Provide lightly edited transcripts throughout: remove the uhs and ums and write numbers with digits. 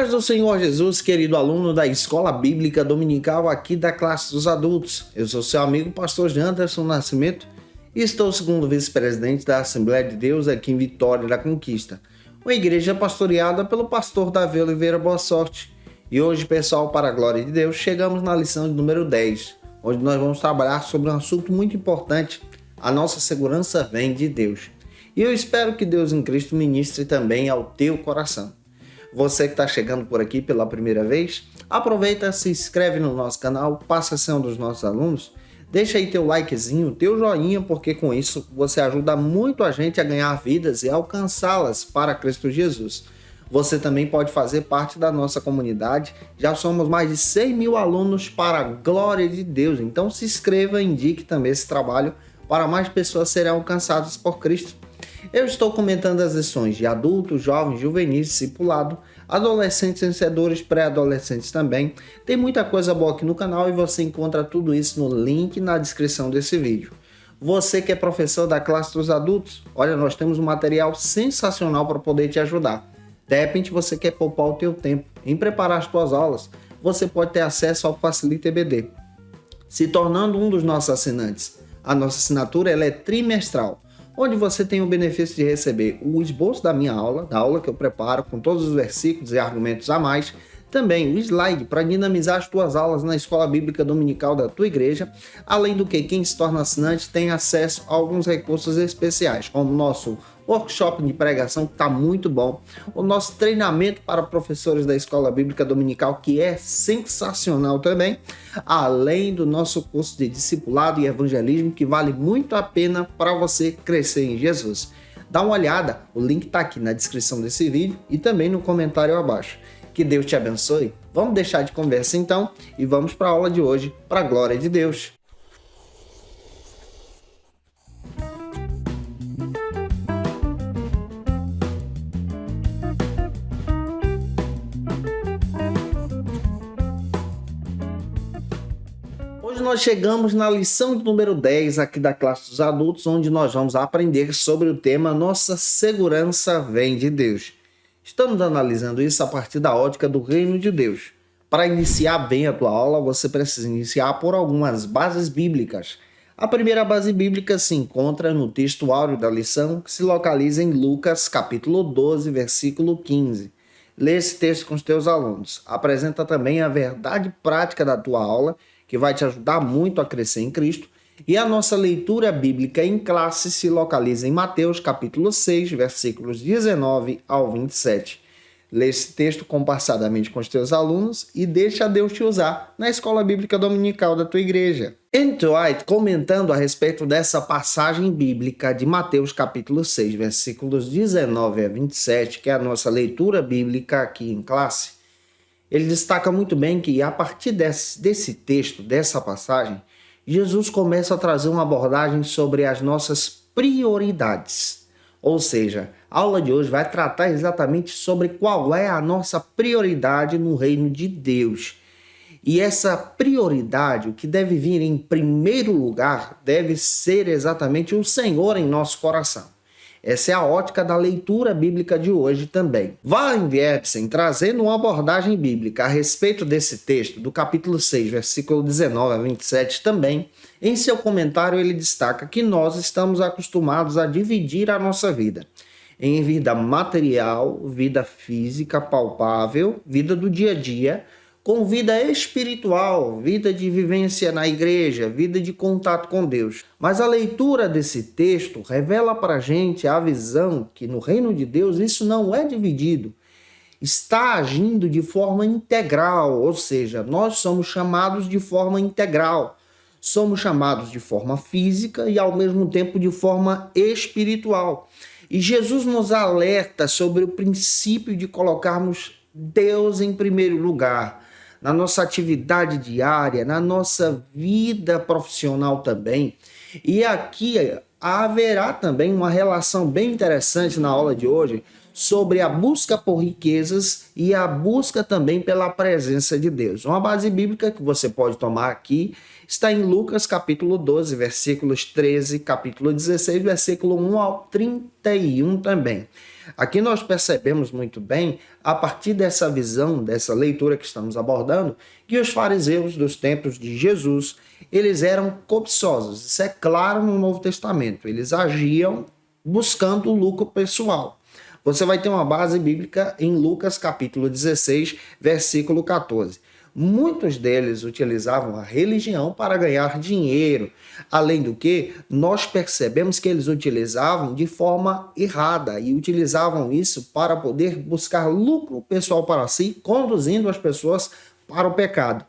Paz do Senhor Jesus, querido aluno da Escola Bíblica Dominical aqui da classe dos adultos. Eu sou seu amigo pastor Janderson Nascimento e estou segundo vice-presidente da Assembleia de Deus aqui em Vitória da Conquista, uma igreja pastoreada pelo pastor Davi Oliveira Boa Sorte. E hoje, pessoal, para a glória de Deus, chegamos na lição de número 10, onde nós vamos trabalhar sobre um assunto muito importante: a nossa segurança vem de Deus. E eu espero que Deus em Cristo ministre também ao teu coração. Você que está chegando por aqui pela primeira vez, aproveita, se inscreve no nosso canal, passa a ser um dos nossos alunos, deixa aí teu likezinho, teu joinha, porque com isso você ajuda muito a gente a ganhar vidas e alcançá-las para Cristo Jesus. Você também pode fazer parte da nossa comunidade, já somos mais de 100 mil alunos para a glória de Deus, então se inscreva e indique também esse trabalho para mais pessoas serem alcançadas por Cristo. Eu estou comentando as lições de adultos, jovens, juvenis, discipulado, adolescentes, vencedores, pré-adolescentes também. Tem muita coisa boa aqui no canal e você encontra tudo isso no link na descrição desse vídeo. Você que é professor da classe dos adultos, olha, nós temos um material sensacional para poder te ajudar. De repente você quer poupar o teu tempo em preparar as tuas aulas, você pode ter acesso ao Facilita EBD, se tornando um dos nossos assinantes. A nossa assinatura ela é trimestral, onde você tem o benefício de receber o esboço da minha aula, da aula que eu preparo com todos os versículos e argumentos a mais, também o slide para dinamizar as tuas aulas na Escola Bíblica Dominical da tua igreja, além do que quem se torna assinante tem acesso a alguns recursos especiais, como o nosso workshop de pregação, que está muito bom, o nosso treinamento para professores da Escola Bíblica Dominical, que é sensacional também, além do nosso curso de discipulado e evangelismo, que vale muito a pena para você crescer em Jesus. Dá uma olhada, o link está aqui na descrição desse vídeo e também no comentário abaixo. Que Deus te abençoe. Vamos deixar de conversa então e vamos para a aula de hoje, para a glória de Deus. Hoje nós chegamos na lição de número 10 aqui da classe dos adultos, onde nós vamos aprender sobre o tema Nossa segurança vem de Deus. Estamos analisando isso a partir da ótica do reino de Deus. Para iniciar bem a tua aula, você precisa iniciar por algumas bases bíblicas. A primeira base bíblica se encontra no texto áureo da lição, que se localiza em Lucas, capítulo 12, versículo 15. Lê esse texto com os teus alunos. Apresenta também a verdade prática da tua aula, que vai te ajudar muito a crescer em Cristo. E a nossa leitura bíblica em classe se localiza em Mateus, capítulo 6, versículos 19 ao 27. Lê esse texto compassadamente com os teus alunos e deixa Deus te usar na Escola Bíblica Dominical da tua igreja. Ellen White, comentando a respeito dessa passagem bíblica de Mateus, capítulo 6, versículos 19 a 27, que é a nossa leitura bíblica aqui em classe, ele destaca muito bem que a partir desse texto, dessa passagem, Jesus começa a trazer uma abordagem sobre as nossas prioridades. Ou seja, a aula de hoje vai tratar exatamente sobre qual é a nossa prioridade no reino de Deus. E essa prioridade, o que deve vir em primeiro lugar, deve ser exatamente o Senhor em nosso coração. Essa é a ótica da leitura bíblica de hoje também. Wallen Wiersbe, trazendo uma abordagem bíblica a respeito desse texto, do capítulo 6, versículo 19 a 27 também, em seu comentário ele destaca que nós estamos acostumados a dividir a nossa vida em vida material, vida física, palpável, vida do dia a dia, com vida espiritual, vida de vivência na igreja, vida de contato com Deus. Mas a leitura desse texto revela para a gente a visão que no reino de Deus isso não é dividido. Está agindo de forma integral, ou seja, nós somos chamados de forma integral. Somos chamados de forma física e ao mesmo tempo de forma espiritual. E Jesus nos alerta sobre o princípio de colocarmos Deus em primeiro lugar, na nossa atividade diária, na nossa vida profissional também. E aqui haverá também uma relação bem interessante na aula de hoje sobre a busca por riquezas e a busca também pela presença de Deus. Uma base bíblica que você pode tomar aqui está em Lucas capítulo 12, versículos 13, capítulo 16, versículo 1 ao 31 também. Aqui nós percebemos muito bem, a partir dessa visão, dessa leitura que estamos abordando, que os fariseus dos tempos de Jesus, eles eram cobiçosos. Isso é claro no Novo Testamento. Eles agiam buscando o lucro pessoal. Você vai ter uma base bíblica em Lucas capítulo 16, versículo 14. Muitos deles utilizavam a religião para ganhar dinheiro. Além do que, nós percebemos que eles utilizavam de forma errada e utilizavam isso para poder buscar lucro pessoal para si, conduzindo as pessoas para o pecado.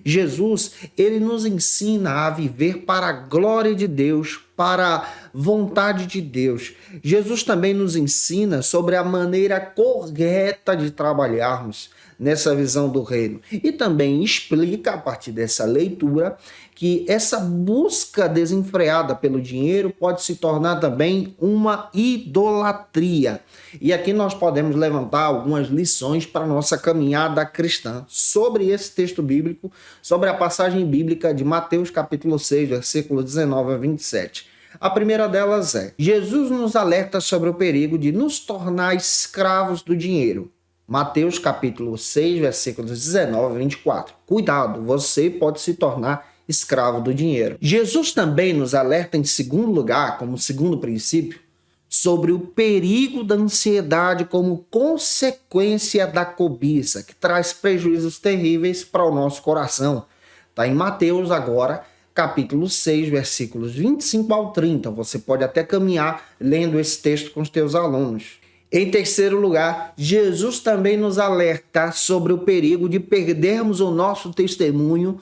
Jesus, ele nos ensina a viver para a glória de Deus, para a vontade de Deus. Jesus também nos ensina sobre a maneira correta de trabalharmos nessa visão do reino. E também explica, a partir dessa leitura, que essa busca desenfreada pelo dinheiro pode se tornar também uma idolatria. E aqui nós podemos levantar algumas lições para a nossa caminhada cristã sobre esse texto bíblico, sobre a passagem bíblica de Mateus capítulo 6, versículo 19 a 27. A primeira delas é: Jesus nos alerta sobre o perigo de nos tornar escravos do dinheiro. Mateus capítulo 6, versículos 19 a 24. Cuidado, você pode se tornar escravo do dinheiro. Jesus também nos alerta em segundo lugar, como segundo princípio, sobre o perigo da ansiedade como consequência da cobiça, que traz prejuízos terríveis para o nosso coração. Está em Mateus agora, capítulo 6, versículos 25 ao 30. Você pode até caminhar lendo esse texto com os teus alunos. Em terceiro lugar, Jesus também nos alerta sobre o perigo de perdermos o nosso testemunho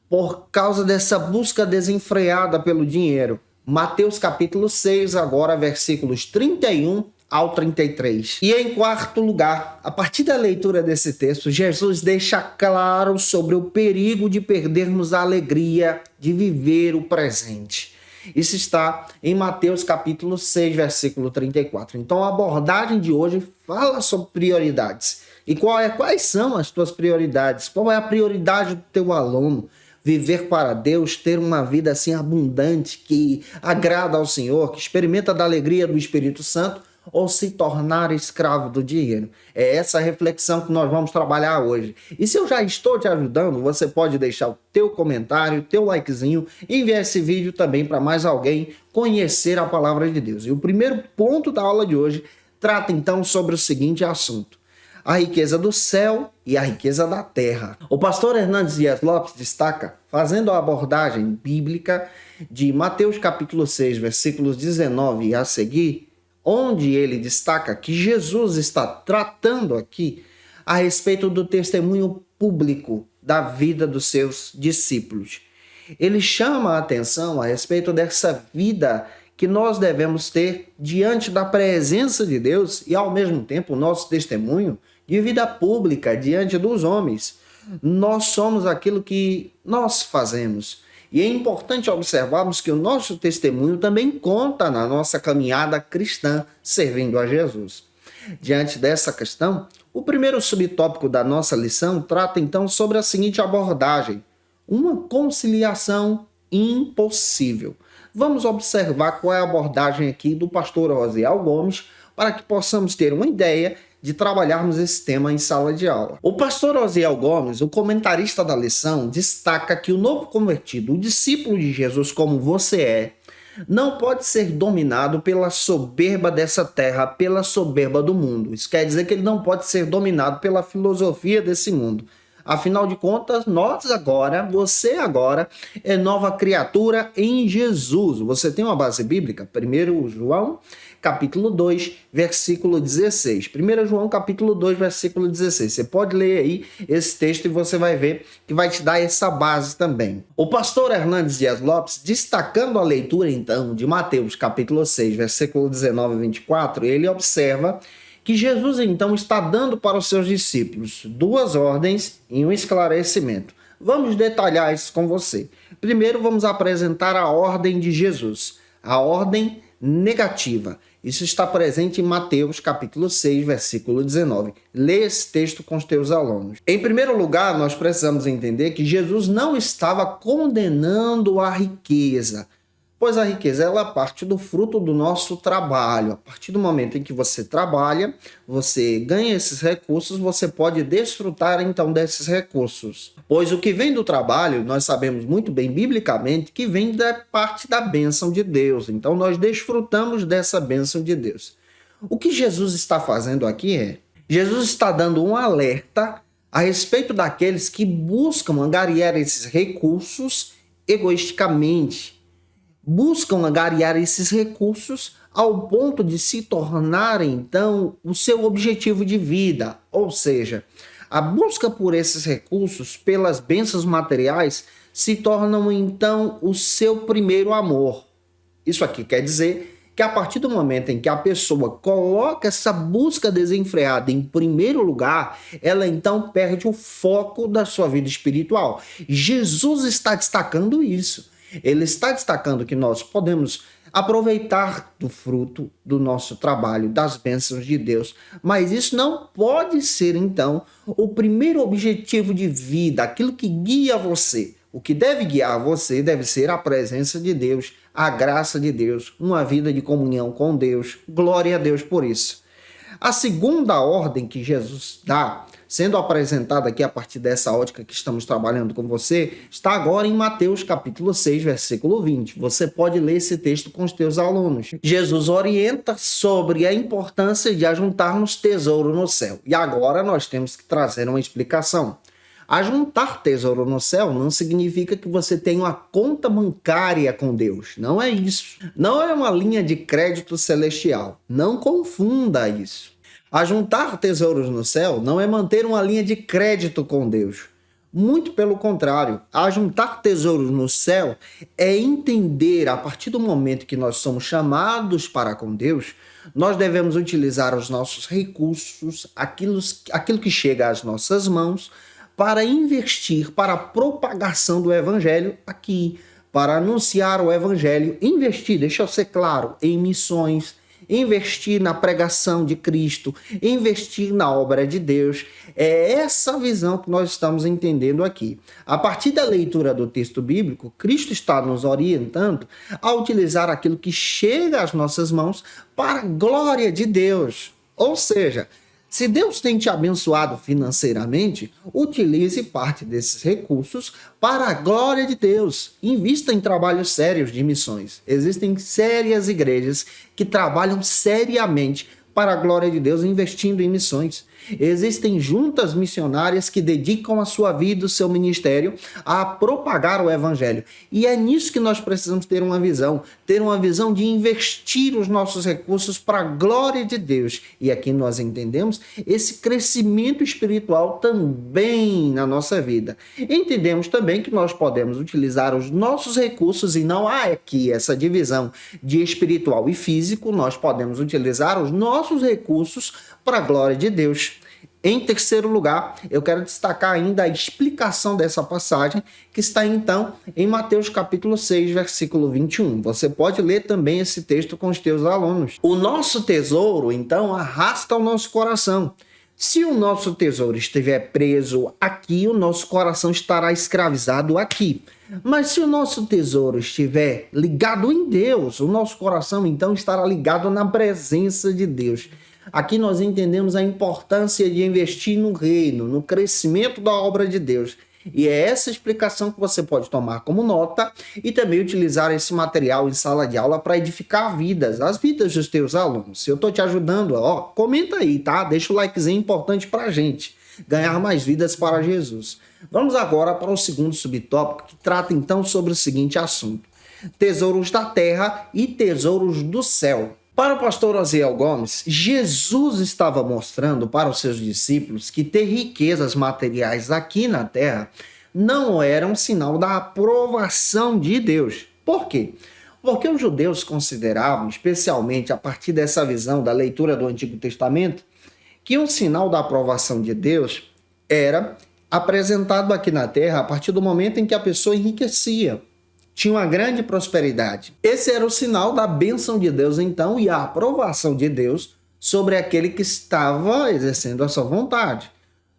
por causa dessa busca desenfreada pelo dinheiro. Mateus capítulo 6, agora versículos 31 ao 33. E em quarto lugar, a partir da leitura desse texto, Jesus deixa claro sobre o perigo de perdermos a alegria de viver o presente. Isso está em Mateus capítulo 6, versículo 34. Então a abordagem de hoje fala sobre prioridades. E quais são as tuas prioridades? Qual é a prioridade do teu aluno? Viver para Deus, ter uma vida assim abundante, que agrada ao Senhor, que experimenta da alegria do Espírito Santo, ou se tornar escravo do dinheiro? É essa reflexão que nós vamos trabalhar hoje. E se eu já estou te ajudando, você pode deixar o teu comentário, teu likezinho, enviar esse vídeo também para mais alguém conhecer a palavra de Deus. E o primeiro ponto da aula de hoje trata então sobre o seguinte assunto: a riqueza do céu e a riqueza da terra. O pastor Hernandes Dias Lopes destaca, fazendo a abordagem bíblica de Mateus capítulo 6, versículos 19 a seguir, onde ele destaca que Jesus está tratando aqui a respeito do testemunho público da vida dos seus discípulos. Ele chama a atenção a respeito dessa vida que nós devemos ter diante da presença de Deus e, ao mesmo tempo, o nosso testemunho de vida pública diante dos homens. Nós somos aquilo que nós fazemos. E é importante observarmos que o nosso testemunho também conta na nossa caminhada cristã, servindo a Jesus. Diante dessa questão, o primeiro subtópico da nossa lição trata então sobre a seguinte abordagem: uma conciliação impossível. Vamos observar qual é a abordagem aqui do pastor Osiel Gomes para que possamos ter uma ideia de trabalharmos esse tema em sala de aula. O pastor Osiel Gomes, o comentarista da lição, destaca que o novo convertido, o discípulo de Jesus como você é, não pode ser dominado pela soberba dessa terra, pela soberba do mundo. Isso quer dizer que ele não pode ser dominado pela filosofia desse mundo. Afinal de contas, você agora é nova criatura em Jesus. Você tem uma base bíblica? 1 João, capítulo 2, versículo 16. 1 João, capítulo 2, versículo 16. Você pode ler aí esse texto e você vai ver que vai te dar essa base também. O pastor Hernandes Dias Lopes, destacando a leitura então de Mateus, capítulo 6, versículo 19 a 24, ele observa que Jesus então está dando para os seus discípulos duas ordens e um esclarecimento. Vamos detalhar isso com você. Primeiro vamos apresentar a ordem de Jesus, a ordem negativa. Isso está presente em Mateus capítulo 6, versículo 19. Leia esse texto com os teus alunos. Em primeiro lugar, nós precisamos entender que Jesus não estava condenando a riqueza, pois a riqueza ela parte do fruto do nosso trabalho. A partir do momento em que você trabalha, você ganha esses recursos, você pode desfrutar então desses recursos. Pois o que vem do trabalho, nós sabemos muito bem biblicamente que vem da parte da bênção de Deus. Então nós desfrutamos dessa bênção de Deus. O que Jesus está fazendo aqui Jesus está dando um alerta a respeito daqueles que buscam angariar esses recursos egoisticamente. Buscam angariar esses recursos ao ponto de se tornarem, então, o seu objetivo de vida. Ou seja, a busca por esses recursos, pelas bênçãos materiais, se tornam, então, o seu primeiro amor. Isso aqui quer dizer que a partir do momento em que a pessoa coloca essa busca desenfreada em primeiro lugar, ela então perde o foco da sua vida espiritual. Jesus está destacando isso. Ele está destacando que nós podemos aproveitar do fruto do nosso trabalho, das bênçãos de Deus, mas isso não pode ser, então, o primeiro objetivo de vida, aquilo que guia você. O que deve guiar você deve ser a presença de Deus, a graça de Deus, uma vida de comunhão com Deus. Glória a Deus por isso. A segunda ordem que Jesus dá, sendo apresentada aqui a partir dessa ótica que estamos trabalhando com você, está agora em Mateus capítulo 6, versículo 20. Você pode ler esse texto com os teus alunos. Jesus orienta sobre a importância de ajuntarmos tesouro no céu. E agora nós temos que trazer uma explicação. Ajuntar tesouro no céu não significa que você tenha uma conta bancária com Deus. Não é isso. Não é uma linha de crédito celestial. Não confunda isso. Ajuntar tesouros no céu não é manter uma linha de crédito com Deus. Muito pelo contrário, ajuntar tesouros no céu é entender, a partir do momento que nós somos chamados para com Deus, nós devemos utilizar os nossos recursos, aquilo que chega às nossas mãos, para investir para a propagação do Evangelho aqui, para anunciar o Evangelho, investir, deixa eu ser claro, em missões, investir na pregação de Cristo, investir na obra de Deus. É essa visão que nós estamos entendendo aqui. A partir da leitura do texto bíblico, Cristo está nos orientando a utilizar aquilo que chega às nossas mãos para a glória de Deus. Ou seja, se Deus tem te abençoado financeiramente, utilize parte desses recursos para a glória de Deus. Invista em trabalhos sérios de missões. Existem sérias igrejas que trabalham seriamente para a glória de Deus, investindo em missões. Existem juntas missionárias que dedicam a sua vida, o seu ministério, a propagar o Evangelho. E é nisso que nós precisamos ter uma visão de investir os nossos recursos para a glória de Deus. E aqui nós entendemos esse crescimento espiritual também na nossa vida. Entendemos também que nós podemos utilizar os nossos recursos, e não há aqui essa divisão de espiritual e físico, nós podemos utilizar os nossos recursos para a glória de Deus. Em terceiro lugar, eu quero destacar ainda a explicação dessa passagem, que está então em Mateus capítulo 6, versículo 21. Você pode ler também esse texto com os teus alunos. O nosso tesouro, então, arrasta o nosso coração. Se o nosso tesouro estiver preso aqui, o nosso coração estará escravizado aqui. Mas se o nosso tesouro estiver ligado em Deus, o nosso coração, então, estará ligado na presença de Deus. Aqui nós entendemos a importância de investir no reino, no crescimento da obra de Deus. E é essa explicação que você pode tomar como nota e também utilizar esse material em sala de aula para edificar vidas, as vidas dos teus alunos. Se eu estou te ajudando, comenta aí, tá? Deixa o likezinho importante para a gente ganhar mais vidas para Jesus. Vamos agora para o segundo subtópico, que trata então sobre o seguinte assunto: tesouros da terra e tesouros do céu. Para o pastor Osiel Gomes, Jesus estava mostrando para os seus discípulos que ter riquezas materiais aqui na terra não era um sinal da aprovação de Deus. Por quê? Porque os judeus consideravam, especialmente a partir dessa visão da leitura do Antigo Testamento, que um sinal da aprovação de Deus era apresentado aqui na terra a partir do momento em que a pessoa enriquecia. tinha uma grande prosperidade. Esse era o sinal da bênção de Deus, então, e a aprovação de Deus sobre aquele que estava exercendo a sua vontade.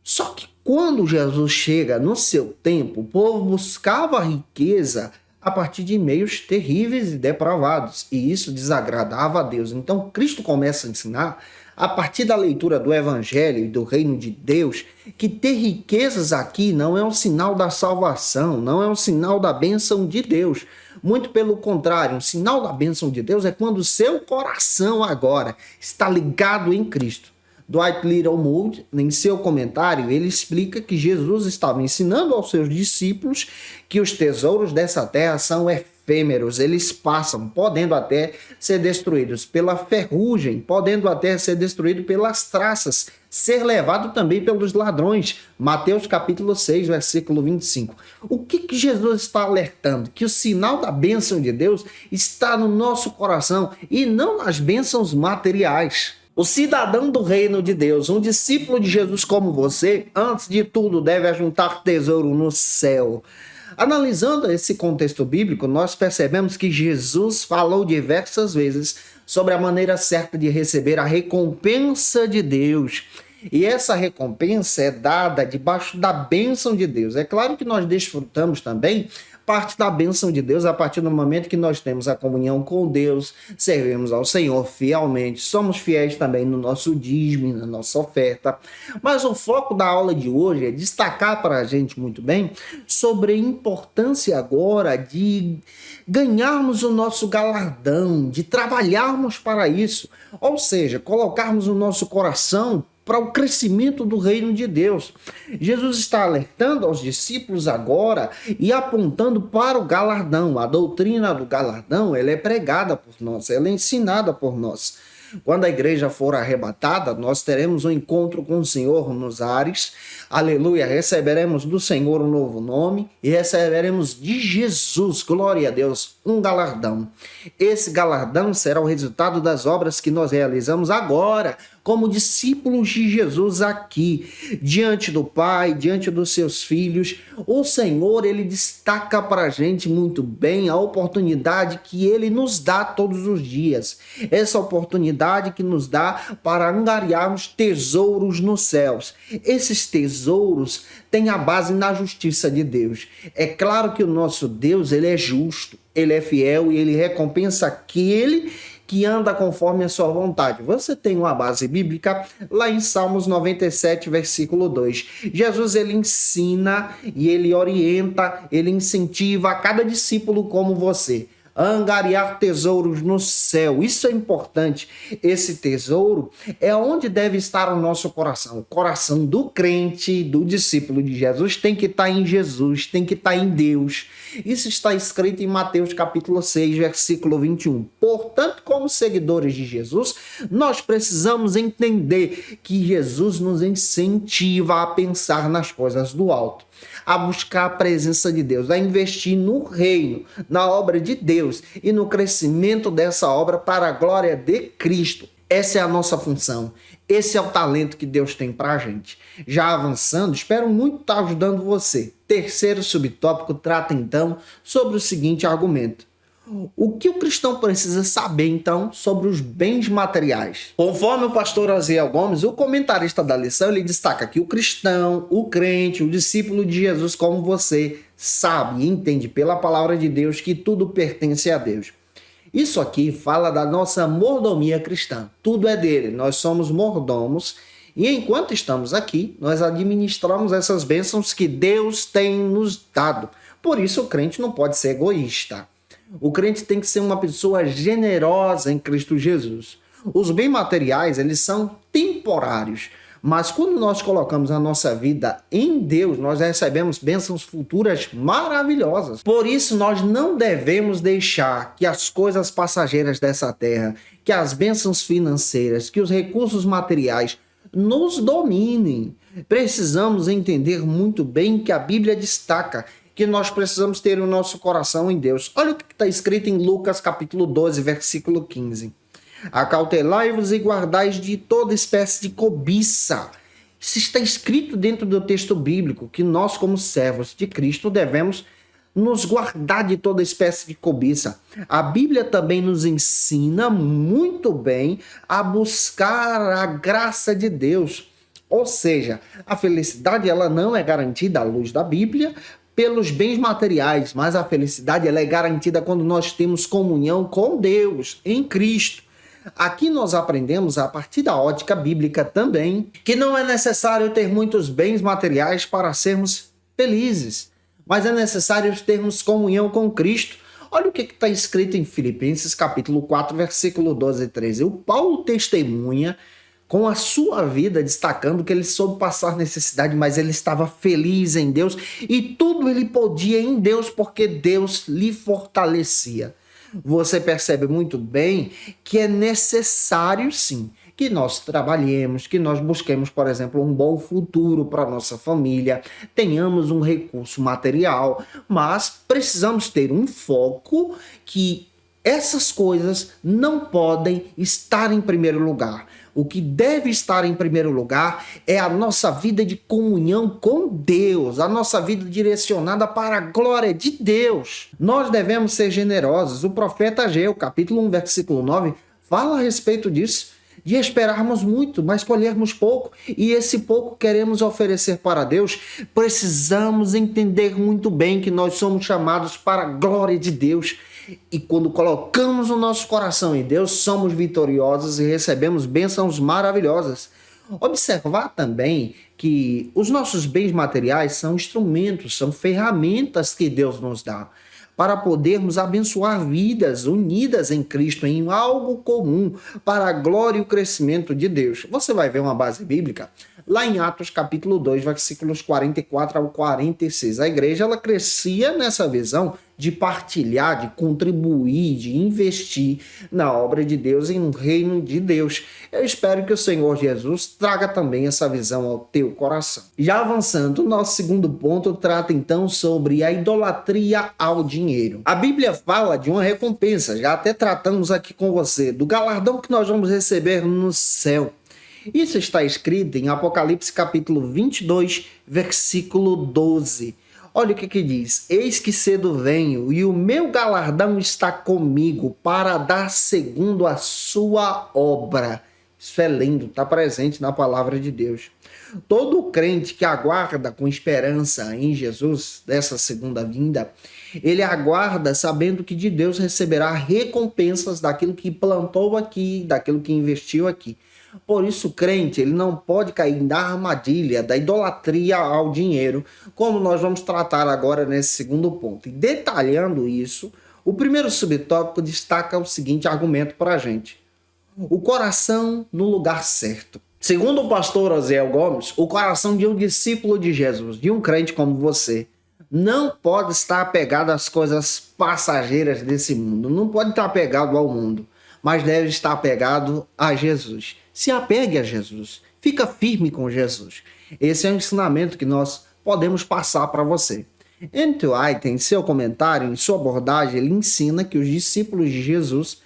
Só que quando Jesus chega no seu tempo, o povo buscava riqueza a partir de meios terríveis e depravados, e isso desagradava a Deus. Então Cristo começa a ensinar, a partir da leitura do Evangelho e do Reino de Deus, que ter riquezas aqui não é um sinal da salvação, não é um sinal da bênção de Deus. Muito pelo contrário, um sinal da bênção de Deus é quando o seu coração agora está ligado em Cristo. Dwight Littlewood, em seu comentário, ele explica que Jesus estava ensinando aos seus discípulos que os tesouros dessa terra são efêmeros, eles passam, podendo até ser destruídos pela ferrugem, podendo até ser destruídos pelas traças, ser levado também pelos ladrões. Mateus capítulo 6, versículo 25. O que Jesus está alertando? Que o sinal da bênção de Deus está no nosso coração e não nas bênçãos materiais. O cidadão do reino de Deus, um discípulo de Jesus como você, antes de tudo deve ajuntar tesouro no céu. Analisando esse contexto bíblico, nós percebemos que Jesus falou diversas vezes sobre a maneira certa de receber a recompensa de Deus. E essa recompensa é dada debaixo da bênção de Deus. É claro que nós desfrutamos também parte da bênção de Deus a partir do momento que nós temos a comunhão com Deus, servimos ao Senhor fielmente, somos fiéis também no nosso dízimo, na nossa oferta. Mas o foco da aula de hoje é destacar para a gente muito bem sobre a importância agora de ganharmos o nosso galardão, de trabalharmos para isso, ou seja, colocarmos o nosso coração para o crescimento do reino de Deus. Jesus está alertando aos discípulos agora e apontando para o galardão. A doutrina do galardão, ela é pregada por nós, ela é ensinada por nós. Quando a igreja for arrebatada, nós teremos um encontro com o Senhor nos ares. Aleluia, receberemos do Senhor um novo nome e receberemos de Jesus, glória a Deus, um galardão. Esse galardão será o resultado das obras que nós realizamos agora, como discípulos de Jesus aqui, diante do Pai, diante dos seus filhos. O Senhor, ele destaca para a gente muito bem a oportunidade que ele nos dá todos os dias. Essa oportunidade que nos dá para angariarmos tesouros nos céus. Esses tesouros têm a base na justiça de Deus. É claro que o nosso Deus, ele é justo, ele é fiel e ele recompensa aquele que anda conforme a sua vontade. Você tem uma base bíblica lá em Salmos 97, versículo 2. Jesus, ele ensina e ele orienta, ele incentiva a cada discípulo como você a angariar tesouros no céu. Isso é importante. Esse tesouro é onde deve estar o nosso coração. O coração do crente, do discípulo de Jesus, tem que estar em Jesus, tem que estar em Deus. Isso está escrito em Mateus capítulo 6, versículo 21. Portanto, como seguidores de Jesus, nós precisamos entender que Jesus nos incentiva a pensar nas coisas do alto, a buscar a presença de Deus, a investir no reino, na obra de Deus e no crescimento dessa obra para a glória de Cristo. Essa é a nossa função. Esse é o talento que Deus tem para a gente. Já avançando, espero muito estar ajudando você. Terceiro subtópico trata então sobre o seguinte argumento. O que o cristão precisa saber, então, sobre os bens materiais? Conforme o pastor Aziel Gomes, o comentarista da lição, ele destaca que o cristão, o crente, o discípulo de Jesus como você, sabe e entende pela palavra de Deus que tudo pertence a Deus. Isso aqui fala da nossa mordomia cristã. Tudo é dele, nós somos mordomos e enquanto estamos aqui, nós administramos essas bênçãos que Deus tem nos dado. Por isso o crente não pode ser egoísta. O crente tem que ser uma pessoa generosa em Cristo Jesus. Os bens materiais, eles são temporários, mas quando nós colocamos a nossa vida em Deus, nós recebemos bênçãos futuras maravilhosas. Por isso, nós não devemos deixar que as coisas passageiras dessa terra, que as bênçãos financeiras, que os recursos materiais nos dominem. Precisamos entender muito bem que a Bíblia destaca que nós precisamos ter o nosso coração em Deus. Olha o que está escrito em Lucas capítulo 12, versículo 15. Acautelai-vos e guardais de toda espécie de cobiça. Isso está escrito dentro do texto bíblico, que nós, como servos de Cristo, devemos nos guardar de toda espécie de cobiça. A Bíblia também nos ensina muito bem a buscar a graça de Deus. Ou seja, a felicidade ela não é garantida à luz da Bíblia pelos bens materiais, mas a felicidade ela é garantida quando nós temos comunhão com Deus, em Cristo. Aqui nós aprendemos, a partir da ótica bíblica também, que não é necessário ter muitos bens materiais para sermos felizes, mas é necessário termos comunhão com Cristo. Olha o que está escrito em Filipenses capítulo 4, versículo 12 e 13. O Paulo testemunha com a sua vida, destacando que ele soube passar necessidade, mas ele estava feliz em Deus e tudo ele podia em Deus porque Deus lhe fortalecia. Você percebe muito bem que é necessário sim que nós trabalhemos, que nós busquemos, por exemplo, um bom futuro para nossa família, tenhamos um recurso material, mas precisamos ter um foco que essas coisas não podem estar em primeiro lugar. O que deve estar em primeiro lugar é a nossa vida de comunhão com Deus, a nossa vida direcionada para a glória de Deus. Nós devemos ser generosos. O profeta Ageu, capítulo 1, versículo 9, fala a respeito disso, de esperarmos muito, mas colhermos pouco, e esse pouco queremos oferecer para Deus. Precisamos entender muito bem que nós somos chamados para a glória de Deus. E quando colocamos o nosso coração em Deus, somos vitoriosos e recebemos bênçãos maravilhosas. Observar também que os nossos bens materiais são instrumentos, são ferramentas que Deus nos dá para podermos abençoar vidas unidas em Cristo, em algo comum, para a glória e o crescimento de Deus. Você vai ver uma base bíblica lá em Atos capítulo 2, versículos 44 ao 46. A igreja ela crescia nessa visão de partilhar, de contribuir, de investir na obra de Deus e no reino de Deus. Eu espero que o Senhor Jesus traga também essa visão ao teu coração. Já avançando, o nosso segundo ponto trata então sobre a idolatria ao dinheiro. A Bíblia fala de uma recompensa, já até tratamos aqui com você, do galardão que nós vamos receber no céu. Isso está escrito em Apocalipse capítulo 22, versículo 12. Olha o que diz: eis que cedo venho, e o meu galardão está comigo, para dar segundo a sua obra. Isso é lindo, está presente na palavra de Deus. Todo crente que aguarda com esperança em Jesus, dessa segunda vinda, ele aguarda sabendo que de Deus receberá recompensas daquilo que plantou aqui, daquilo que investiu aqui. Por isso, o crente ele não pode cair na armadilha da idolatria ao dinheiro, como nós vamos tratar agora nesse segundo ponto. E detalhando isso, o primeiro subtópico destaca o seguinte argumento para a gente: o coração no lugar certo. Segundo o pastor Osiel Gomes, o coração de um discípulo de Jesus, de um crente como você, não pode estar apegado às coisas passageiras desse mundo, não pode estar apegado ao mundo, mas deve estar apegado a Jesus. Se apegue a Jesus, fica firme com Jesus. Esse é o ensinamento que nós podemos passar para você. N.T. Wright, em seu comentário, em sua abordagem, ele ensina que os discípulos de Jesus,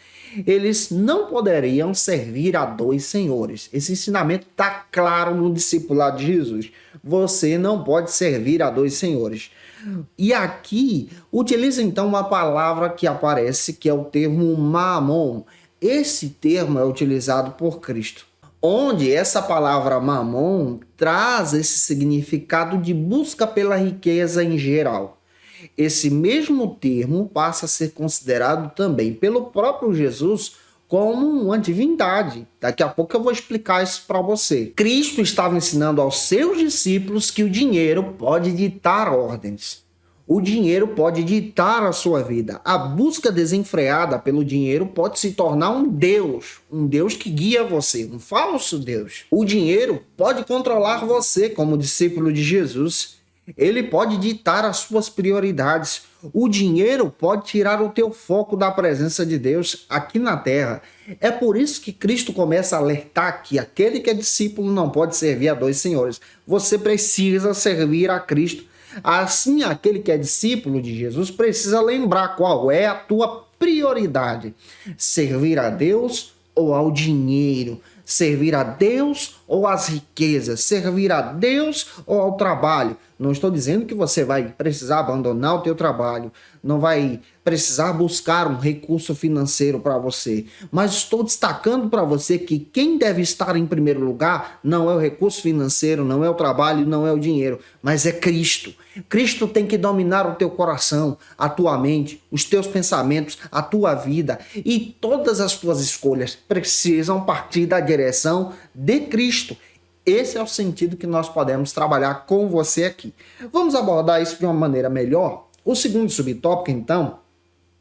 eles não poderiam servir a dois senhores. Esse ensinamento está claro no discipulado de Jesus. Você não pode servir a dois senhores. E aqui, utiliza então uma palavra que aparece, que é o termo mamon. Esse termo é utilizado por Cristo, onde essa palavra mamon traz esse significado de busca pela riqueza em geral. Esse mesmo termo passa a ser considerado também pelo próprio Jesus como uma divindade. Daqui a pouco eu vou explicar isso para você. Cristo estava ensinando aos seus discípulos que o dinheiro pode ditar ordens. O dinheiro pode ditar a sua vida. A busca desenfreada pelo dinheiro pode se tornar um Deus que guia você, um falso Deus. O dinheiro pode controlar você como discípulo de Jesus. Ele pode ditar as suas prioridades. O dinheiro pode tirar o teu foco da presença de Deus aqui na terra. É por isso que Cristo começa a alertar que aquele que é discípulo não pode servir a dois senhores. Você precisa servir a Cristo. Assim, aquele que é discípulo de Jesus precisa lembrar qual é a tua prioridade: servir a Deus ou ao dinheiro, servir a Deus ou às riquezas, servir a Deus ou ao trabalho. Não estou dizendo que você vai precisar abandonar o teu trabalho, não vai precisar buscar um recurso financeiro para você, mas estou destacando para você que quem deve estar em primeiro lugar não é o recurso financeiro, não é o trabalho, não é o dinheiro, mas é Cristo. Cristo tem que dominar o teu coração, a tua mente, os teus pensamentos, a tua vida, e todas as tuas escolhas precisam partir da direção de Cristo. Esse é o sentido que nós podemos trabalhar com você aqui. Vamos abordar isso de uma maneira melhor? O segundo subtópico, então,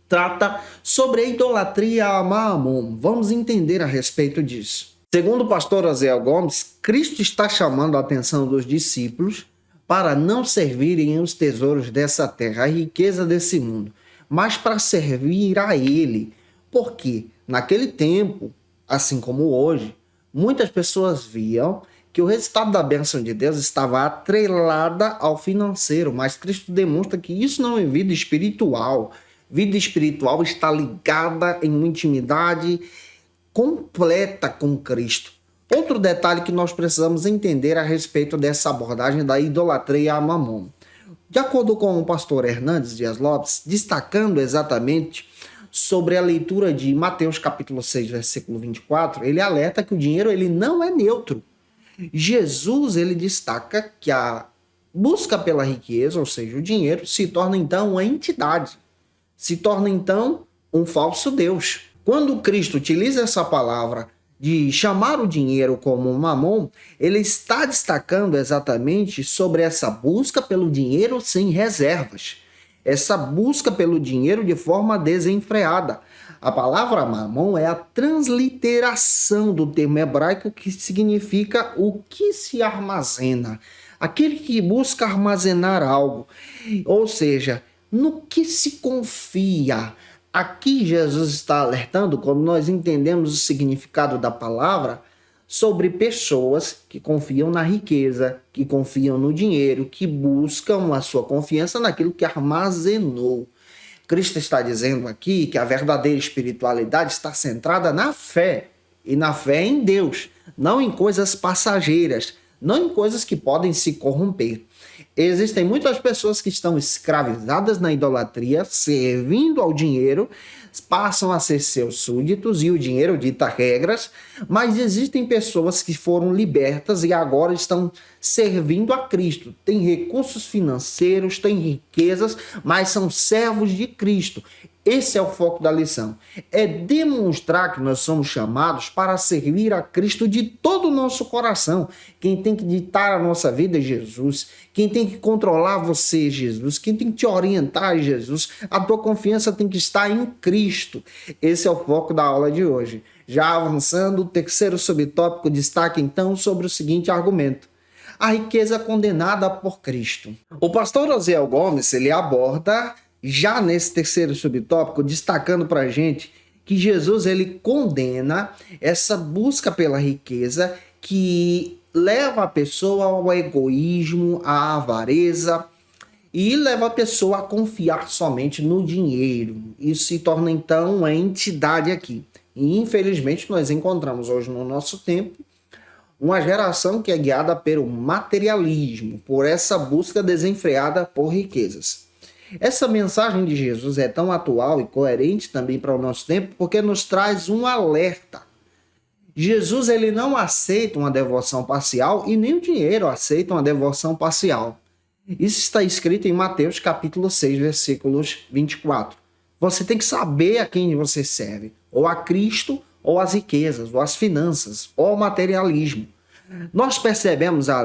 trata sobre a idolatria a Mamon. Vamos entender a respeito disso. Segundo o pastor Aziel Gomes, Cristo está chamando a atenção dos discípulos para não servirem os tesouros dessa terra, a riqueza desse mundo, mas para servir a Ele. Porque naquele tempo, assim como hoje, muitas pessoas viam que o resultado da bênção de Deus estava atrelada ao financeiro, mas Cristo demonstra que isso não é vida espiritual. Vida espiritual está ligada em uma intimidade completa com Cristo. Outro detalhe que nós precisamos entender a respeito dessa abordagem da idolatria a Mamon. De acordo com o pastor Hernandes Dias Lopes, destacando exatamente sobre a leitura de Mateus capítulo 6, versículo 24, ele alerta que o dinheiro ele não é neutro. Jesus ele destaca que a busca pela riqueza, ou seja, o dinheiro, se torna então uma entidade, se torna então um falso Deus. Quando Cristo utiliza essa palavra de chamar o dinheiro como mamon, ele está destacando exatamente sobre essa busca pelo dinheiro sem reservas, essa busca pelo dinheiro de forma desenfreada. A palavra mamon é a transliteração do termo hebraico que significa o que se armazena, aquele que busca armazenar algo, ou seja, no que se confia. Aqui Jesus está alertando, quando nós entendemos o significado da palavra, sobre pessoas que confiam na riqueza, que confiam no dinheiro, que buscam a sua confiança naquilo que armazenou. Cristo está dizendo aqui que a verdadeira espiritualidade está centrada na fé, e na fé em Deus, não em coisas passageiras, não em coisas que podem se corromper. Existem muitas pessoas que estão escravizadas na idolatria, servindo ao dinheiro, passam a ser seus súditos e o dinheiro dita regras, mas existem pessoas que foram libertas e agora estão servindo a Cristo. Têm recursos financeiros, têm riquezas, mas são servos de Cristo. Esse é o foco da lição. É demonstrar que nós somos chamados para servir a Cristo de todo o nosso coração. Quem tem que ditar a nossa vida é Jesus. Quem tem que controlar você é Jesus. Quem tem que te orientar é Jesus. A tua confiança tem que estar em Cristo. Esse é o foco da aula de hoje. Já avançando, o terceiro subtópico destaca então sobre o seguinte argumento: a riqueza condenada por Cristo. O pastor Aziel Gomes, ele aborda já nesse terceiro subtópico, destacando para a gente que Jesus ele condena essa busca pela riqueza que leva a pessoa ao egoísmo, à avareza e leva a pessoa a confiar somente no dinheiro. Isso se torna então uma entidade aqui. E infelizmente nós encontramos hoje no nosso tempo uma geração que é guiada pelo materialismo, por essa busca desenfreada por riquezas. Essa mensagem de Jesus é tão atual e coerente também para o nosso tempo porque nos traz um alerta. Jesus ele não aceita uma devoção parcial e nem o dinheiro aceita uma devoção parcial. Isso está escrito em Mateus capítulo 6, versículos 24. Você tem que saber a quem você serve, ou a Cristo, ou as riquezas, ou as finanças, ou o materialismo. Nós percebemos a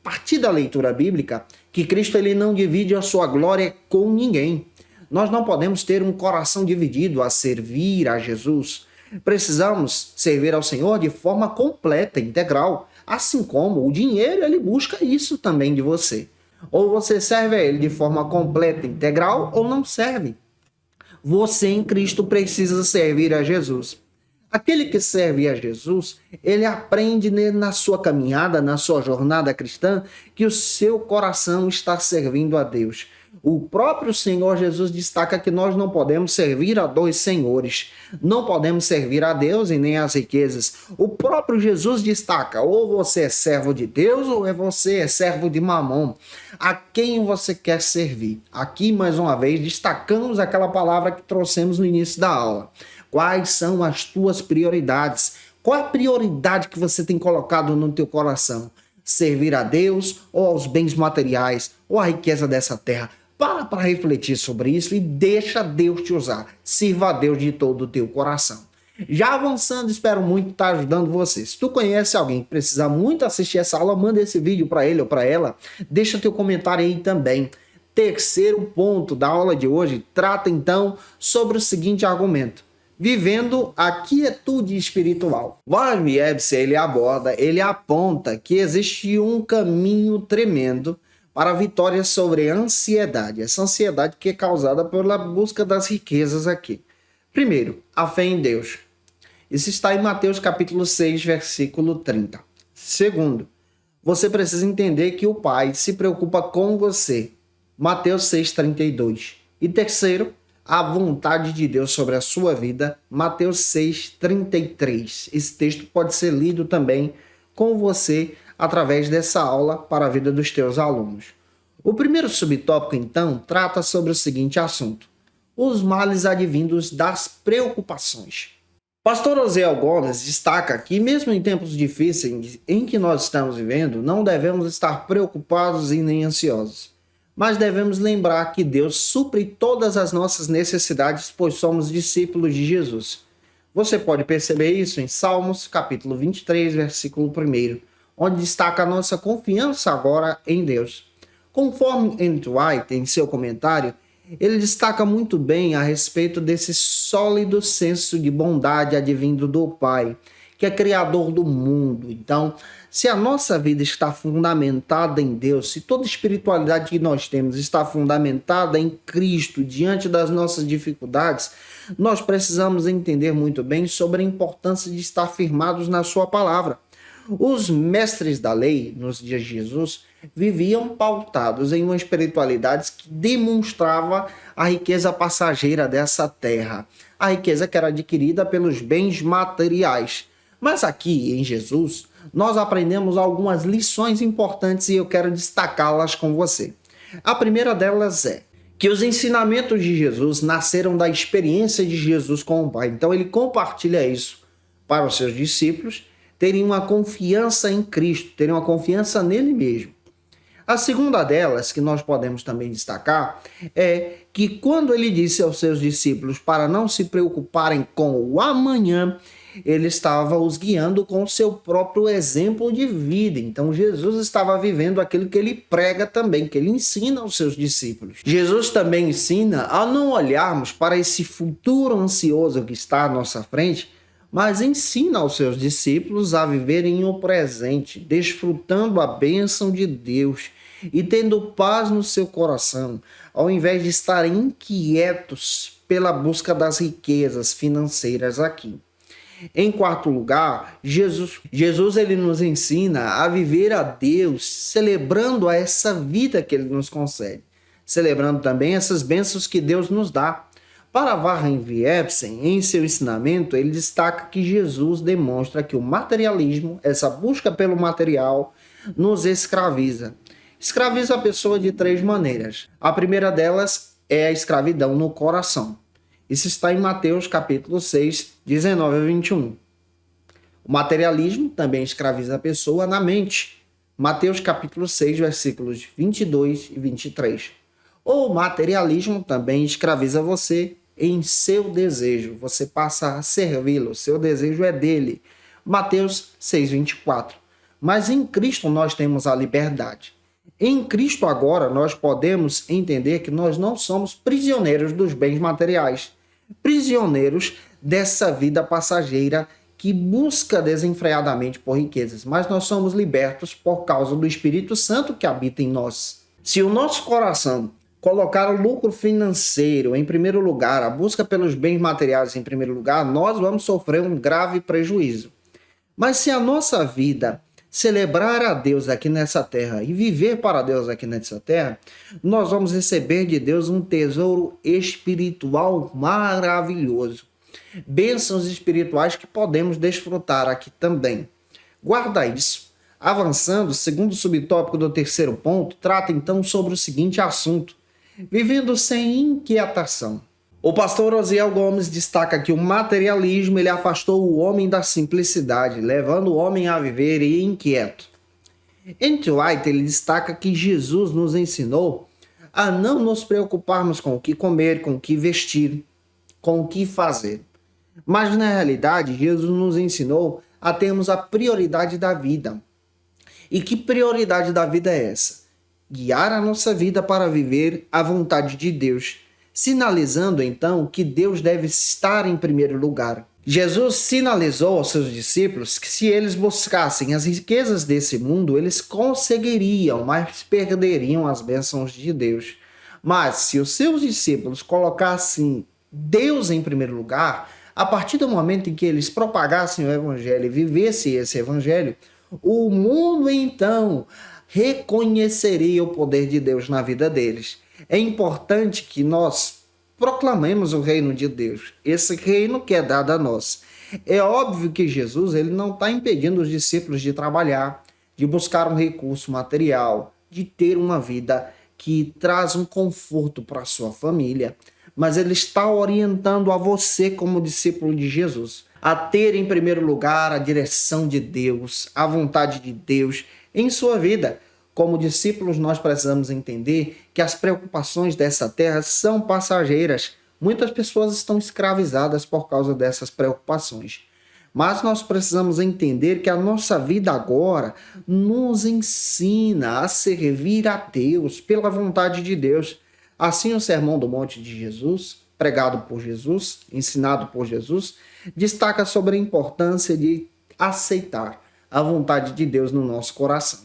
partir da leitura bíblica que Cristo ele não divide a sua glória com ninguém. Nós não podemos ter um coração dividido a servir a Jesus. Precisamos servir ao Senhor de forma completa, integral, assim como o dinheiro ele busca isso também de você. Ou você serve a ele de forma completa, integral, ou não serve. Você em Cristo precisa servir a Jesus. Aquele que serve a Jesus, ele aprende na sua caminhada, na sua jornada cristã, que o seu coração está servindo a Deus. O próprio Senhor Jesus destaca que nós não podemos servir a dois senhores. Não podemos servir a Deus e nem às riquezas. O próprio Jesus destaca: ou você é servo de Deus ou você é servo de Mamon. A quem você quer servir? Aqui, mais uma vez, destacamos aquela palavra que trouxemos no início da aula. Quais são as tuas prioridades? Qual é a prioridade que você tem colocado no teu coração? Servir a Deus ou aos bens materiais ou à riqueza dessa terra? Para refletir sobre isso e deixa Deus te usar. Sirva a Deus de todo o teu coração. Já avançando, espero muito estar ajudando você. Se tu conhece alguém que precisa muito assistir essa aula, manda esse vídeo para ele ou para ela. Deixa teu comentário aí também. Terceiro ponto da aula de hoje trata então sobre o seguinte argumento: vivendo a quietude espiritual. Warren Wiersbe, ele aponta que existe um caminho tremendo para a vitória sobre a ansiedade. Essa ansiedade que é causada pela busca das riquezas aqui. Primeiro, a fé em Deus. Isso está em Mateus capítulo 6, versículo 30. Segundo, você precisa entender que o Pai se preocupa com você. Mateus 6, 32. E terceiro, a vontade de Deus sobre a sua vida. Mateus 6, 33. Esse texto pode ser lido também com você através dessa aula para a vida dos teus alunos. O primeiro subtópico, então, trata sobre o seguinte assunto: os males advindos das preocupações. Pastor Osiel Gomes destaca que, mesmo em tempos difíceis em que nós estamos vivendo, não devemos estar preocupados e nem ansiosos, mas devemos lembrar que Deus supre todas as nossas necessidades, pois somos discípulos de Jesus. Você pode perceber isso em Salmos, capítulo 23, versículo 1, onde destaca a nossa confiança agora em Deus. Conforme Ellen White, em seu comentário, ele destaca muito bem a respeito desse sólido senso de bondade advindo do Pai, que é criador do mundo. Então, se a nossa vida está fundamentada em Deus, se toda a espiritualidade que nós temos está fundamentada em Cristo diante das nossas dificuldades, nós precisamos entender muito bem sobre a importância de estar firmados na sua palavra. Os mestres da lei, nos dias de Jesus, viviam pautados em uma espiritualidade que demonstrava a riqueza passageira dessa terra, a riqueza que era adquirida pelos bens materiais. Mas aqui, em Jesus, nós aprendemos algumas lições importantes e eu quero destacá-las com você. A primeira delas é que os ensinamentos de Jesus nasceram da experiência de Jesus com o Pai. Então ele compartilha isso para os seus discípulos terem uma confiança em Cristo, terem uma confiança nele mesmo. A segunda delas, que nós podemos também destacar, é que quando ele disse aos seus discípulos para não se preocuparem com o amanhã, ele estava os guiando com o seu próprio exemplo de vida. Então Jesus estava vivendo aquilo que ele prega também, que ele ensina aos seus discípulos. Jesus também ensina a não olharmos para esse futuro ansioso que está à nossa frente, mas ensina aos seus discípulos a viverem o presente, desfrutando a bênção de Deus e tendo paz no seu coração, ao invés de estarem inquietos pela busca das riquezas financeiras aqui. Em quarto lugar, Jesus ele nos ensina a viver a Deus, celebrando essa vida que ele nos concede, celebrando também essas bênçãos que Deus nos dá. Para Warren Wiersbe, em seu ensinamento, ele destaca que Jesus demonstra que o materialismo, essa busca pelo material, nos escraviza. Escraviza a pessoa de três maneiras. A primeira delas é a escravidão no coração. Isso está em Mateus capítulo 6, 19 a 21. O materialismo também escraviza a pessoa na mente. Mateus capítulo 6, versículos 22 e 23. O materialismo também escraviza você em seu desejo. Você passa a servi-lo. Seu desejo é dele. Mateus 6:24. Mas em Cristo nós temos a liberdade. Em Cristo agora nós podemos entender que nós não somos prisioneiros dos bens materiais, prisioneiros dessa vida passageira que busca desenfreadamente por riquezas, mas nós somos libertos por causa do Espírito Santo que habita em nós. Se o nosso coração colocar o lucro financeiro em primeiro lugar, a busca pelos bens materiais em primeiro lugar, nós vamos sofrer um grave prejuízo. Mas se a nossa vida celebrar a Deus aqui nessa terra e viver para Deus aqui nessa terra, nós vamos receber de Deus um tesouro espiritual maravilhoso. Bênçãos espirituais que podemos desfrutar aqui também. Guarda isso. Avançando, o segundo subtópico do terceiro ponto trata então sobre o seguinte assunto: vivendo sem inquietação. O pastor Osiel Gomes destaca que o materialismo ele afastou o homem da simplicidade, levando o homem a viver inquieto. N.T. Wright ele destaca que Jesus nos ensinou a não nos preocuparmos com o que comer, com o que vestir, com o que fazer. Mas na realidade, Jesus nos ensinou a termos a prioridade da vida. E que prioridade da vida é essa? Guiar a nossa vida para viver a vontade de Deus, sinalizando então que Deus deve estar em primeiro lugar. Jesus sinalizou aos seus discípulos que se eles buscassem as riquezas desse mundo, eles conseguiriam, mas perderiam as bênçãos de Deus. Mas se os seus discípulos colocassem Deus em primeiro lugar, a partir do momento em que eles propagassem o evangelho e vivessem esse evangelho, o mundo então reconheceria o poder de Deus na vida deles. É importante que nós proclamemos o reino de Deus, esse reino que é dado a nós. É óbvio que Jesus ele não está impedindo os discípulos de trabalhar, de buscar um recurso material, de ter uma vida que traz um conforto para a sua família, mas ele está orientando a você como discípulo de Jesus a ter em primeiro lugar a direção de Deus, a vontade de Deus em sua vida. Como discípulos, nós precisamos entender que as preocupações dessa terra são passageiras. Muitas pessoas estão escravizadas por causa dessas preocupações. Mas nós precisamos entender que a nossa vida agora nos ensina a servir a Deus pela vontade de Deus. Assim, o Sermão do Monte de Jesus, pregado por Jesus, ensinado por Jesus, destaca sobre a importância de aceitar a vontade de Deus no nosso coração.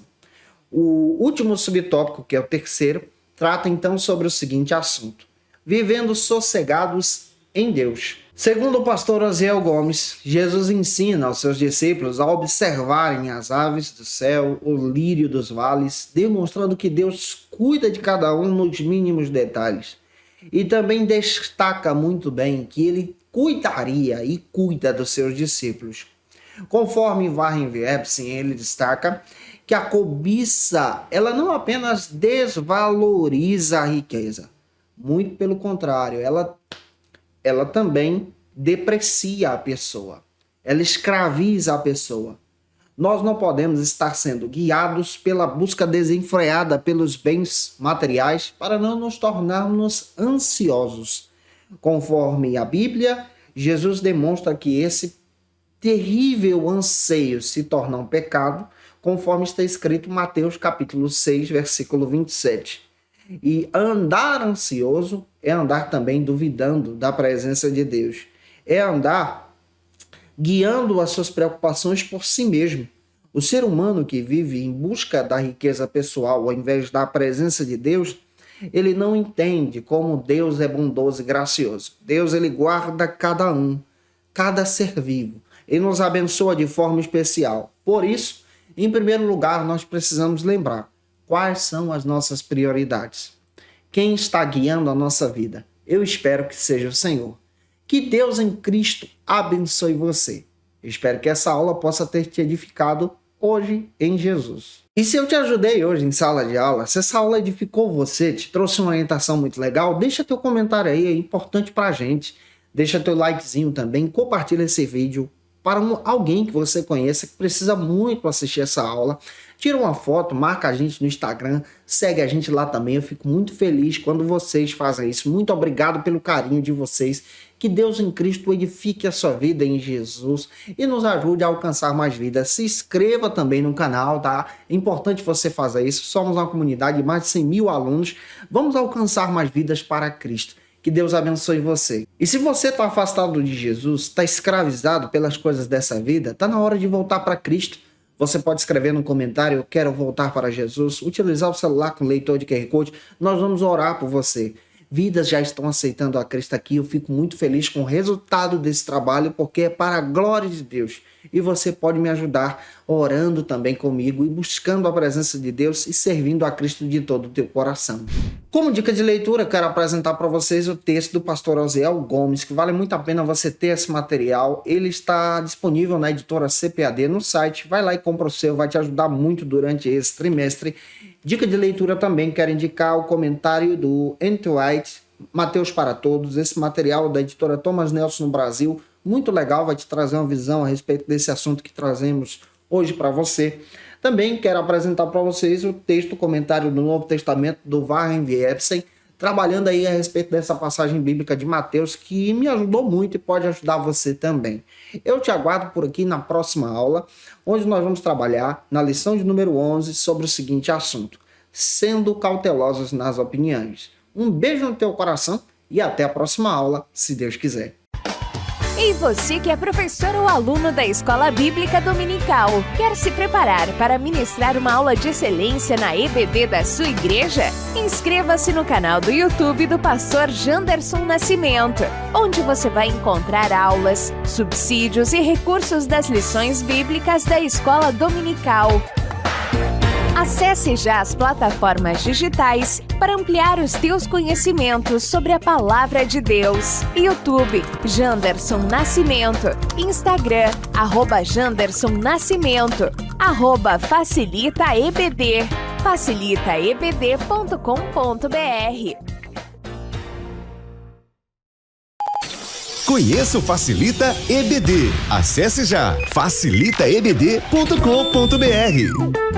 O último subtópico, que é o terceiro, trata então sobre o seguinte assunto: vivendo sossegados em Deus. Segundo o pastor Osiel Gomes, Jesus ensina aos seus discípulos a observarem as aves do céu, o lírio dos vales, demonstrando que Deus cuida de cada um nos mínimos detalhes. E também destaca muito bem que ele cuidaria e cuida dos seus discípulos. Conforme Warren Wiersbe, ele destaca que a cobiça, ela não apenas desvaloriza a riqueza, muito pelo contrário, ela também deprecia a pessoa, ela escraviza a pessoa. Nós não podemos estar sendo guiados pela busca desenfreada pelos bens materiais para não nos tornarmos ansiosos. Conforme a Bíblia, Jesus demonstra que esse terrível anseio se torna um pecado, conforme está escrito em Mateus capítulo 6, versículo 27. E andar ansioso é andar também duvidando da presença de Deus. É andar guiando as suas preocupações por si mesmo. O ser humano que vive em busca da riqueza pessoal ao invés da presença de Deus, ele não entende como Deus é bondoso e gracioso. Deus ele guarda cada um, cada ser vivo. Ele nos abençoa de forma especial. Por isso, em primeiro lugar, nós precisamos lembrar quais são as nossas prioridades. Quem está guiando a nossa vida? Eu espero que seja o Senhor. Que Deus em Cristo abençoe você. Eu espero que essa aula possa ter te edificado hoje em Jesus. E se eu te ajudei hoje em sala de aula, se essa aula edificou você, te trouxe uma orientação muito legal, deixa teu comentário aí, é importante pra gente. Deixa teu likezinho também, compartilha esse vídeo para alguém que você conheça que precisa muito assistir essa aula. Tira uma foto, marca a gente no Instagram, segue a gente lá também. Eu fico muito feliz quando vocês fazem isso. Muito obrigado pelo carinho de vocês. Que Deus em Cristo edifique a sua vida em Jesus e nos ajude a alcançar mais vidas. Se inscreva também no canal, tá? É importante você fazer isso. Somos uma comunidade de mais de 100 mil alunos. Vamos alcançar mais vidas para Cristo. Que Deus abençoe você. E se você está afastado de Jesus, está escravizado pelas coisas dessa vida, está na hora de voltar para Cristo. Você pode escrever no comentário: eu quero voltar para Jesus. Utilizar o celular com leitor de QR Code. Nós vamos orar por você. vidas já estão aceitando a Cristo aqui. Eu fico muito feliz com o resultado desse trabalho, porque é para a glória de Deus. E você pode me ajudar orando também comigo e buscando a presença de Deus e servindo a Cristo de todo o teu coração. Como dica de leitura, quero apresentar para vocês o texto do pastor Osiel Gomes, que vale muito a pena você ter esse material. Ele está disponível na editora CPAD no site. Vai lá e compra o seu, vai te ajudar muito durante esse trimestre. Dica de leitura também, quero indicar o comentário do N.T. Wright, Mateus para Todos, esse material da editora Thomas Nelson no Brasil, muito legal, vai te trazer uma visão a respeito desse assunto que trazemos hoje para você. Também quero apresentar para vocês o texto, o comentário do Novo Testamento do Warren Wiersbe, trabalhando aí a respeito dessa passagem bíblica de Mateus, que me ajudou muito e pode ajudar você também. Eu te aguardo por aqui na próxima aula, onde nós vamos trabalhar na lição de número 11 sobre o seguinte assunto: sendo cautelosos nas opiniões. Um beijo no teu coração e até a próxima aula, se Deus quiser. E você que é professor ou aluno da Escola Bíblica Dominical, quer se preparar para ministrar uma aula de excelência na EBD da sua igreja? Inscreva-se no canal do YouTube do pastor Janderson Nascimento, onde você vai encontrar aulas, subsídios e recursos das lições bíblicas da Escola Dominical. Acesse já as plataformas digitais para ampliar os teus conhecimentos sobre a Palavra de Deus. YouTube, Janderson Nascimento. Instagram, @Janderson Nascimento. @FacilitaEBD. facilitaebd.com.br. Conheça o Facilita EBD. Acesse já facilitaebd.com.br.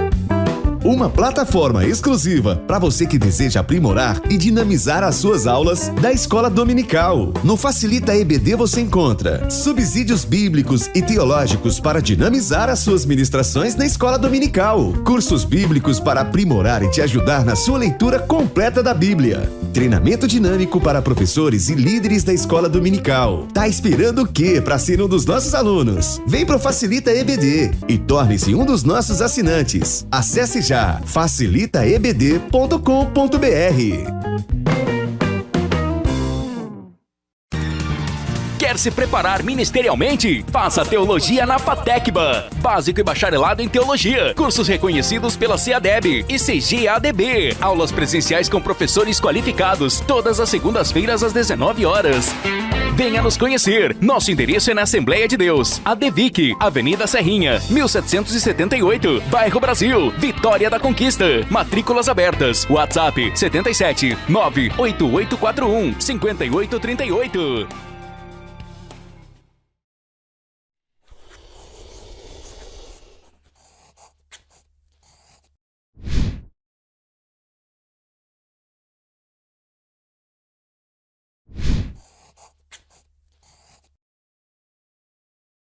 Uma plataforma exclusiva para você que deseja aprimorar e dinamizar as suas aulas da Escola Dominical. No Facilita EBD você encontra subsídios bíblicos e teológicos para dinamizar as suas ministrações na Escola Dominical, cursos bíblicos para aprimorar e te ajudar na sua leitura completa da Bíblia, treinamento dinâmico para professores e líderes da Escola Dominical. Tá esperando o quê para ser um dos nossos alunos? Vem pro Facilita EBD e torne-se um dos nossos assinantes. Acesse já facilitaebd.com.br. Quer se preparar ministerialmente? Faça Teologia na FATECBA. Básico e bacharelado em Teologia. Cursos reconhecidos pela CEADEB e CGADB. Aulas presenciais com professores qualificados. Todas as segundas-feiras às 19 horas. Venha nos conhecer. Nosso endereço é na Assembleia de Deus, ADVIC, Avenida Serrinha, 1778, Bairro Brasil, Vitória da Conquista. Matrículas abertas. WhatsApp 77 98841 5838.